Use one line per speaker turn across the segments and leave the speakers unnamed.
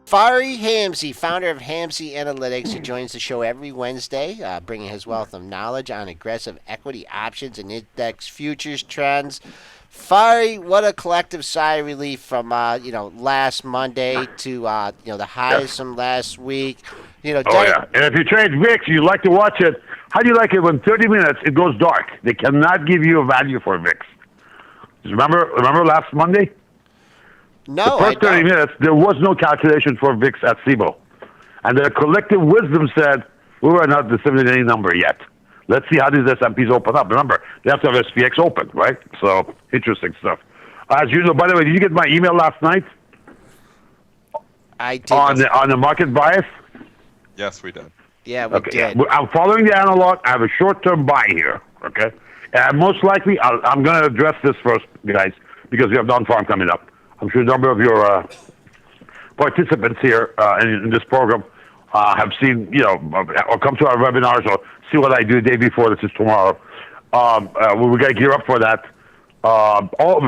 Fari Hamzei, founder of Hamzei Analytics, who joins the show every Wednesday, bringing his wealth of knowledge on aggressive equity options and index futures trends. Fari, what a collective sigh of relief from last Monday to the
Yes.
highs from last week.
Oh, yeah. And if you trade VIX, you like to watch it. How do you like it when 30 minutes it goes dark? They cannot give you a value for VIX. Remember last Monday?
No,
The first 30 minutes, there was no calculation for VIX at SIBO. And their collective wisdom said, we were not disseminating any number yet. Let's see how these S&Ps open up. Remember, they have to have SPX open, right? So, interesting stuff. As you know, by the way, did you get my email last night
I did.
on the market bias?
Yes, we did.
Yeah, we
Okay,
did.
yeah. I'm following the analog. I have a short-term buy here, okay? And most likely, I'm going to address this first, guys, because we have non-farm coming up. I'm sure a number of your participants here in this program have seen, or come to our webinars or see what I do the day before. This is tomorrow. We're going to gear up for that. All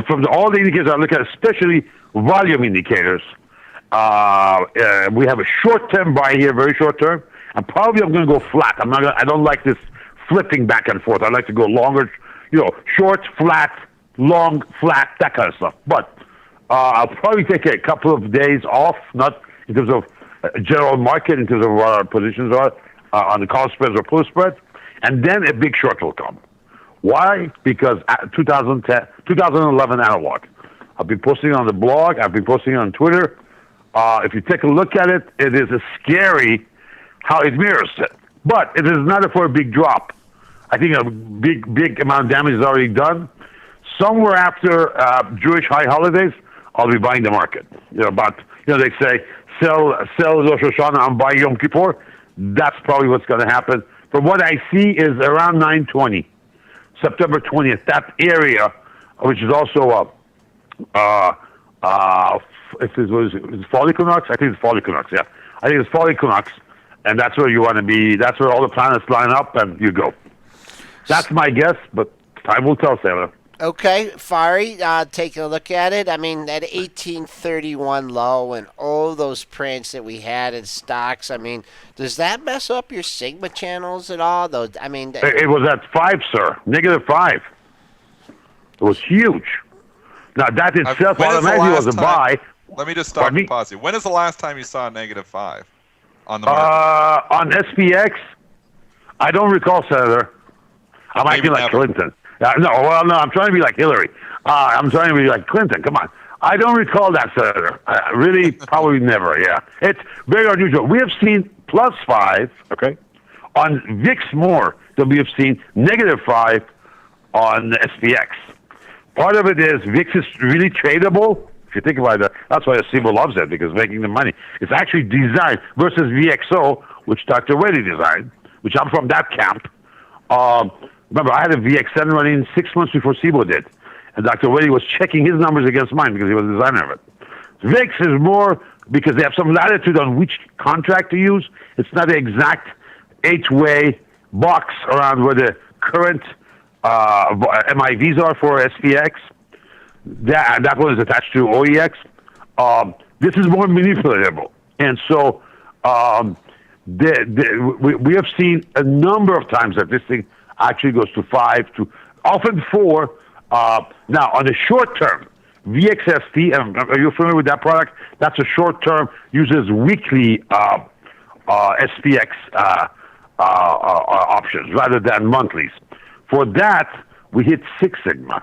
the indicators I look at, especially volume indicators, we have a short-term buy here, very short-term, and probably I'm going to go flat. I don't like this flipping back and forth. I like to go longer, short, flat, long, flat, that kind of stuff. But I'll probably take a couple of days off, not in terms of general market, in terms of what our positions are on the call spreads or pull spreads, and then a big short will come. Why? Because 2011 analog. I've been posting on the blog. I've been posting on Twitter. If you take a look at it, it is a scary how it mirrors it. But it is not for a big drop. I think a big amount of damage is already done. Somewhere after Jewish high holidays, I'll be buying the market. They say sell Rosh Hashanah and buy Yom Kippur. That's probably what's going to happen. From what I see is around 9/20, September 20th, that area, which is also if it was Fall Equinox, I think it's Fall Equinox. Yeah, I think it's Fall Equinox, and that's where you want to be. That's where all the planets line up, and you go. That's my guess, but time will tell, Sailor.
Okay, Fari, taking a look at it. I mean, at 1831 low and all those prints that we had in stocks, I mean, does that mess up your Sigma channels at all? Though, I mean,
it was at 5, sir, -5. It was huge. Now that itself automatically was a buy.
Let me just stop and pause you. When is the last time you saw a -5 on the market?
On SPX, I don't recall, Senator. I'm acting like Clinton. No, I'm trying to be like Hillary. I'm trying to be like Clinton. Come on. I don't recall that, Senator. Really, probably never, yeah. It's very unusual. We have seen +5, okay, on VIX more than we have seen -5 on SPX. Part of it is VIX is really tradable. If you think about it, that's why SIBO loves it, because making the money. It's actually designed versus VXO, which Dr. Weddy designed, which I'm from that camp. Remember, I had a VXN running 6 months before SIBO did. And Dr. Weddy was checking his numbers against mine because he was the designer of it. VIX is more because they have some latitude on which contract to use. It's not an exact 8-way box around where the current MIVs are for SPX. That one is attached to OEX. This is more manipulatable. And so we have seen a number of times that this thing actually goes to 5, to often 4. Now, on the short term, VXST, are you familiar with that product? That's a short term, uses weekly SPX options rather than monthlies. For that, we hit 6 sigma.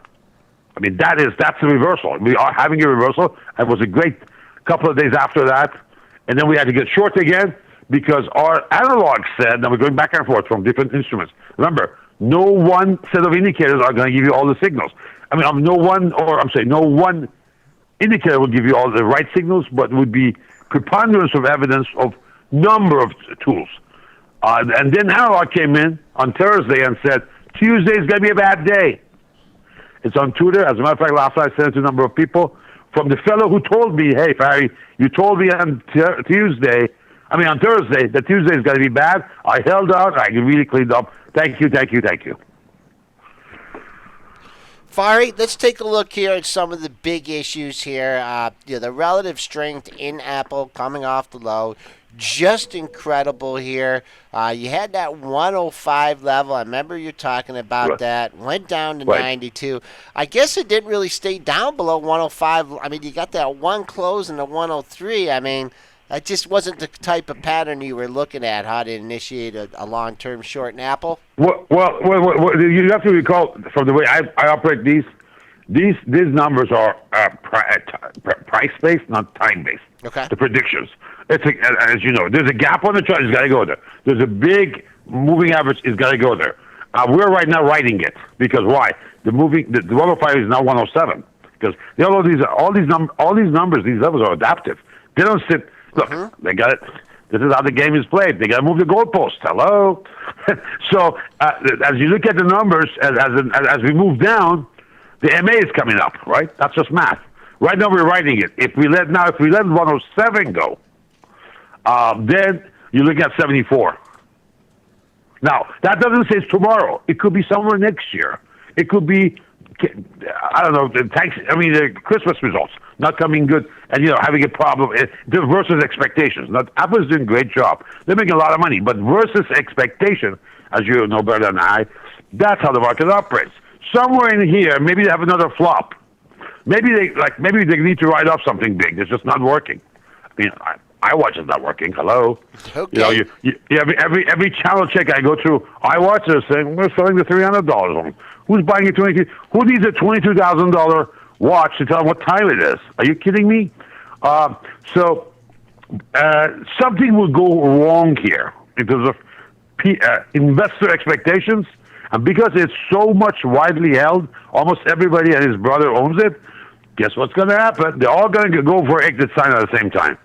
I mean, that's a reversal. We are having a reversal. It was a great couple of days after that. And then we had to get short again because our analog said, now we're going back and forth from different instruments. Remember, no one set of indicators are going to give you all the signals. I mean, no one indicator will give you all the right signals, but would be preponderance of evidence of number of tools. And then analog came in on Thursday and said, Tuesday is going to be a bad day. It's on Twitter. As a matter of fact, last night I sent it to a number of people. From the fellow who told me, hey, Fari, you told me on Thursday that Tuesday is going to be bad. I held out. I really cleaned up. Thank you.
Fari, let's take a look here at some of the big issues here. The relative strength in Apple coming off the low, just incredible here. You had that 105 level. I remember you talking about
Right.
that. Went down to
Right.
92. I guess it didn't really stay down below 105. I mean, you got that one close and the 103. I mean, that just wasn't the type of pattern you were looking at, how to initiate a long-term short in Apple.
Well, you have to recall from the way I operate these numbers are price-based, not time-based.
Okay.
The predictions. As you know, there's a gap on the chart. It's got to go there. There's a big moving average. It's got to go there. We're right now writing it because why? The 105 is now 107 because all these numbers, these levels are adaptive. They don't sit. Look, they got it. This is how the game is played. They got to move the goalposts. Hello. So as you look at the numbers, as we move down, the MA is coming up. Right? That's just math. Right now we're writing it. If we let 107 go, then you're looking at 74. Now that doesn't say it's tomorrow. It could be somewhere next year. It could be, I don't know, the Christmas results not coming good, and having a problem versus expectations. Now, Apple's doing a great job. They're making a lot of money, but versus expectation, as you know better than I, that's how the market operates. Somewhere in here, maybe they have another flop. Maybe they need to write off something big that's just not working. I mean, iWatch is not working. Hello.
Okay.
Every channel check I go through, iWatch they're saying we're selling the $300 one. Who's buying a Who needs a $22,000 watch to tell them what time it is? Are you kidding me? So something will go wrong here in terms of investor expectations, and because it's so much widely held, almost everybody and his brother owns it. Guess what's going to happen? They're all going to go for exit sign at the same time.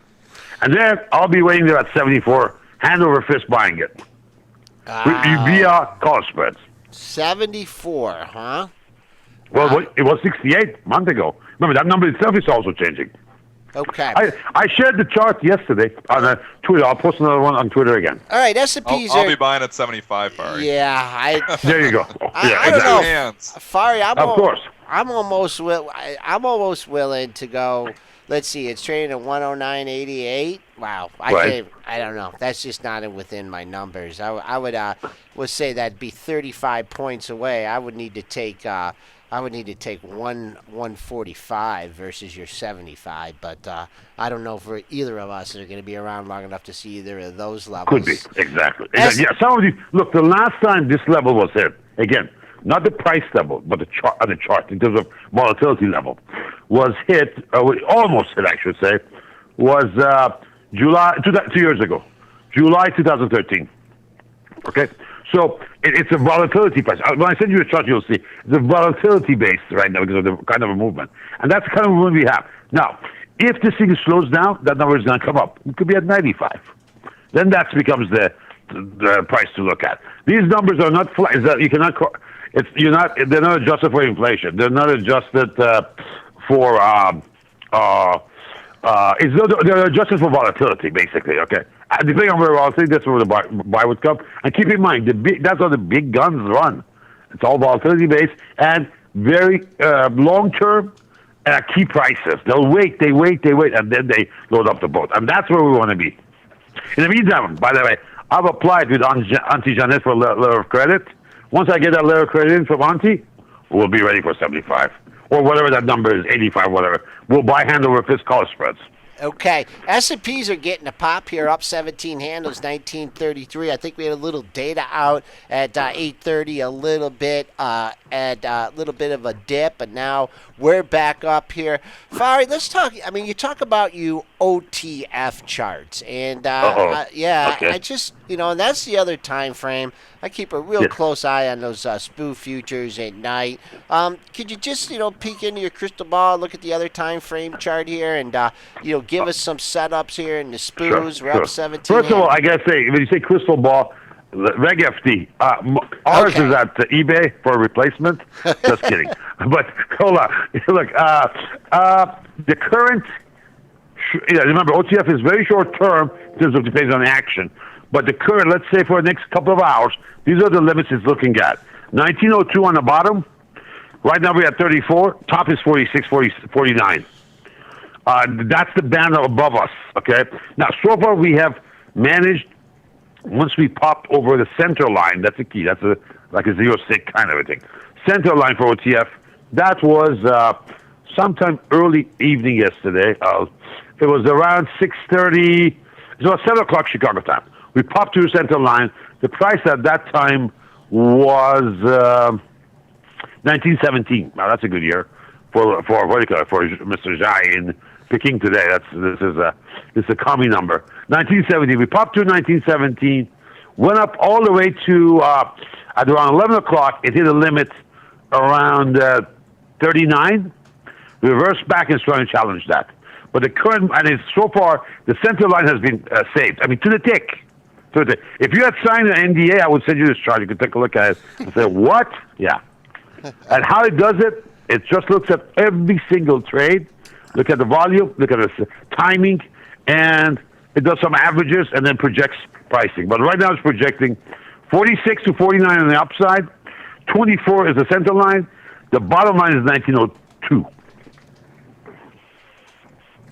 And then I'll be waiting there at 74, hand over fist buying it. Via call spreads.
74, huh?
Well, it was 68 a month ago. Remember, that number itself is also changing.
Okay.
I shared the chart yesterday on Twitter. I'll post another one on Twitter again.
All right, S&Ps
I'll be buying at 75, Fari.
Yeah,
There you go.
I don't know.
Hands.
Fari,
Of course.
I'm almost willing to go. Let's see, it's trading at 109.88. Wow, I don't know. That's just not within my numbers. I would say that'd be 35 points away. I would need to take 145 versus your 75, but I don't know if either of us are going to be around long enough to see either of those levels.
Could be, exactly. Yeah, some of these. Look, the last time this level was hit, again, not the price level, but the chart in terms of volatility level, was hit, almost hit, I should say, was July 2 years ago, July 2013. Okay, so it's a volatility price. When I send you a chart, you'll see the volatility base right now because of the kind of a movement, and that's the kind of movement we have now. If this thing slows down, that number is going to come up. It could be at 95. Then that becomes the price to look at. These numbers are not flat. You cannot. They're not adjusted for inflation. They're not adjusted for. They're adjusted for volatility, basically. Okay, depending on where volatility, that's where the buy would come. And keep in mind, that's how the big guns run. It's all volatility based and very long term key prices. They'll wait, and then they load up the boat, and that's where we want to be. In the meantime, by the way, I've applied with Auntie Jeanette for a letter of credit. Once I get that letter of credit in from Auntie, we'll be ready for 75. Or whatever that number is, 85, whatever. We'll buy hand over fist call spreads.
Okay. S&Ps are getting a pop here, up 17 handles, 1933. I think we had a little data out at 8:30, a little bit of a dip, but now we're back up here. Fari, let's talk. I mean, you talk about OTF charts, and
Okay.
I just, and that's the other time frame. I keep a real close eye on those SPU futures at night. Could you just, peek into your crystal ball, look at the other time frame chart here, and give us some setups here in the SPUs.
Sure,
We're up 17.
First of all, I gotta say, when you say crystal ball, Reg FD, ours is at eBay for a replacement. Just kidding. But hold on. Look, the current. Remember, OTF is very short term in terms of depends on action. But the current, let's say for the next couple of hours, these are the limits it's looking at. 1902 on the bottom, Right now we're at 34. Top is 46, 49. That's the band above us, okay? Now, so far we have managed, once we popped over the center line, that's the key. That's like a 0-6 kind of a thing. Center line for OTF, that was sometime early evening yesterday. It was around 6:30. It was 7 o'clock Chicago time. We popped through center line. The price at that time was 1917. Now, that's a good year for Mr. Jai in Peking today. This is a commie number. 1970. We popped through 1917, went up all the way to at around 11 o'clock. It hit a limit around 39. Reversed back and is trying to challenge that. But the current, and it's so far, the center line has been saved. I mean, to the tick. If you had signed an NDA, I would send you this chart. You could take a look at it and say, what? Yeah. And how it does it, it just looks at every single trade, look at the volume, look at the timing, and it does some averages and then projects pricing. But right now it's projecting 46 to 49 on the upside, 24 is the center line, the bottom line is 1902.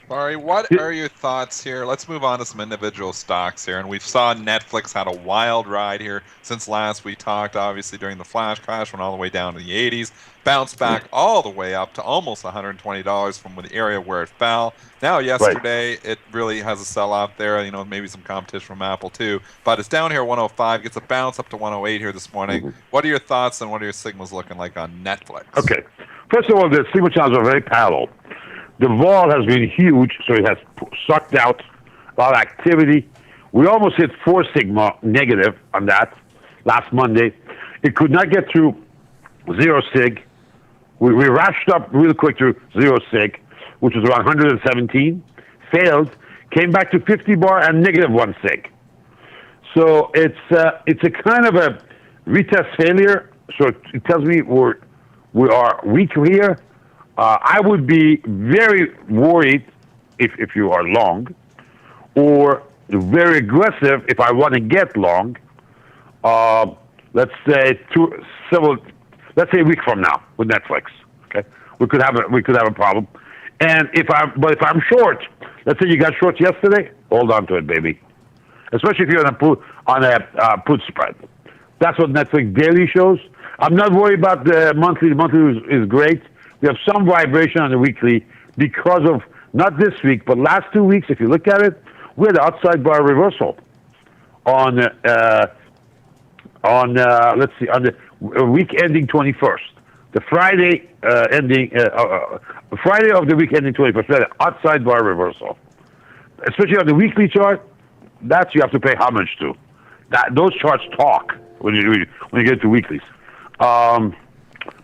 Fari, what are your thoughts here? Let's move on to some individual stocks here. And we saw Netflix had a wild ride here since last we talked, obviously during the flash crash, went all the way down to the 80s, bounced back all the way up to almost $120 from the area where it fell. Now, yesterday, it really has a sell-off there, maybe some competition from Apple too. But it's down here at 105, gets a bounce up to 108 here this morning. Mm-hmm. What are your thoughts and what are your signals looking like on Netflix?
Okay. First of all, the signal channels are very parallel. The vol has been huge, so it has sucked out a lot of activity. We almost hit 4 sigma negative on that last Monday. It could not get through 0 sig. We rushed up real quick to 0 sig, which was around 117. Failed, came back to 50 bar and negative 1 sig. So it's a kind of a retest failure. So it tells me we are weak here. I would be very worried if you are long, or very aggressive if I want to get long. Let's say a week from now with Netflix. Okay, we could have a problem. And if I'm short, let's say you got short yesterday, hold on to it, baby. Especially if you're on a put spread. That's what Netflix daily shows. I'm not worried about the monthly. The monthly is great. We have some vibration on the weekly because of, not this week, but last 2 weeks, if you look at it, we had an outside bar reversal on the week ending 21st. The Friday Friday of the week ending 21st, we had an outside bar reversal. Especially on the weekly chart, that's you have to pay homage to. Those charts talk when you get to weeklies.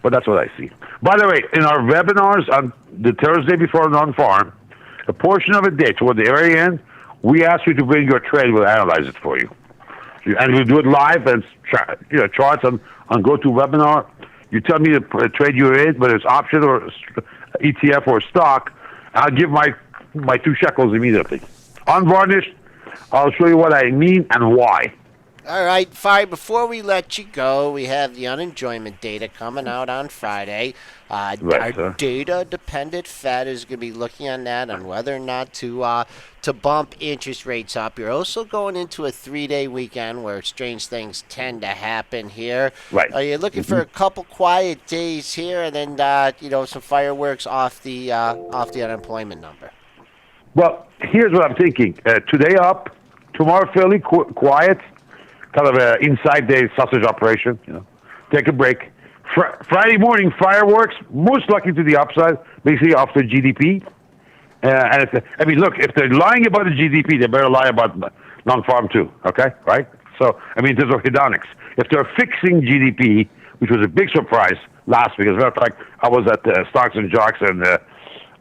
But that's what I see. By the way, in our webinars on the Thursday before non-farm, a portion of it there, toward the very end, we ask you to bring your trade. We'll analyze it for you. And we'll do it live and charts on GoToWebinar. You tell me the trade you're in, whether it's option or ETF or stock, I'll give my 2 shekels immediately. Unvarnished, I'll show you what I mean and why.
All right, Fari, before we let you go, we have the unemployment data coming out on Friday. Our data-dependent Fed is going to be looking on that, on whether or not to bump interest rates up. You're also going into a 3-day weekend where strange things tend to happen here.
Right.
Are you looking for a couple quiet days here, and then some fireworks off the unemployment number?
Well, here's what I'm thinking. Today up, tomorrow fairly quiet. Kind of an inside day sausage operation, Take a break. Friday morning fireworks, most likely to the upside, basically after GDP. Look, if they're lying about the GDP, they better lie about non-farm too. Okay, right? So, in terms of hedonics, if they're fixing GDP, which was a big surprise last week. As a matter of fact, I was at Stocks and Jocks, and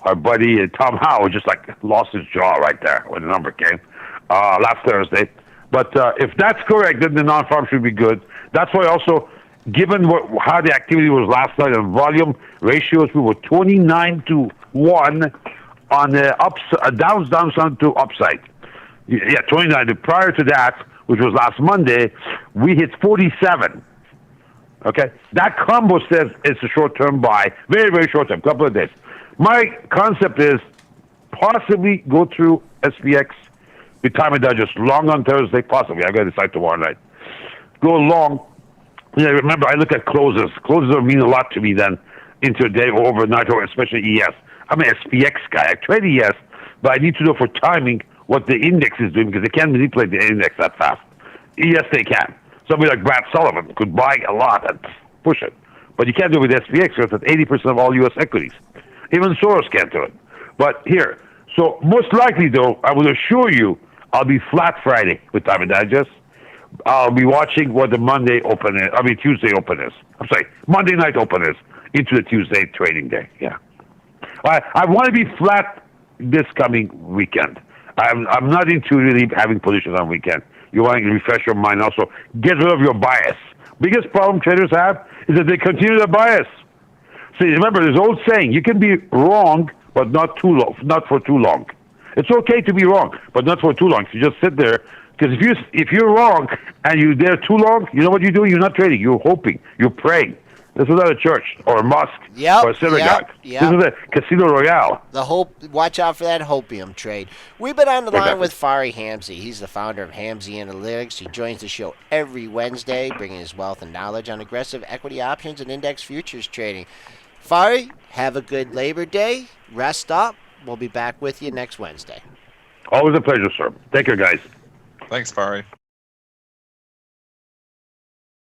our buddy Tom Howe just lost his jaw right there when the number came last Thursday. But if that's correct, then the non-farm should be good. That's why also, given how the activity was last night and volume ratios, we were 29 to 1 on the downside to upside. Yeah, 29. Prior to that, which was last Monday, we hit 47. Okay? That combo says it's a short-term buy, very, very short-term, couple of days. My concept is possibly go through SPX with time and digest long on Thursday, possibly. I got to decide tomorrow night. Go long. Remember, I look at closes. Closes mean a lot to me then into a day or overnight, or especially ES. I'm an SPX guy. I trade ES, but I need to know for timing what the index is doing because they can't manipulate the index that fast. ES they can. Somebody like Brad Sullivan could buy a lot and push it. But you can't do it with SPX because that's 80% of all U.S. equities. Even Soros can't do it. But here, so most likely though, I will assure you, I'll be flat Friday with Time and Digest. I'll be watching what the Tuesday open is. I'm sorry, Monday night open is into the Tuesday trading day. Yeah. I want to be flat this coming weekend. I'm not into really having positions on weekend. You want to refresh your mind also. Get rid of your bias. Biggest problem traders have is that they continue their bias. See, remember, there's old saying, you can be wrong, but not for too long. It's okay to be wrong, but not for too long. So you just sit there, because if you're wrong and you're there too long, you know what you're doing? You're not trading. You're hoping. You're praying. This is not a church or a mosque or a synagogue. This is a casino royale.
Watch out for that hopium trade. We've been on the line with Fari Hamzei. He's the founder of Hamzei Analytics. He joins the show every Wednesday, bringing his wealth and knowledge on aggressive equity options and index futures trading. Fari, have a good Labor Day. Rest up. We'll be back with you next Wednesday.
Always a pleasure, sir. Take care, guys.
Thanks, Fari.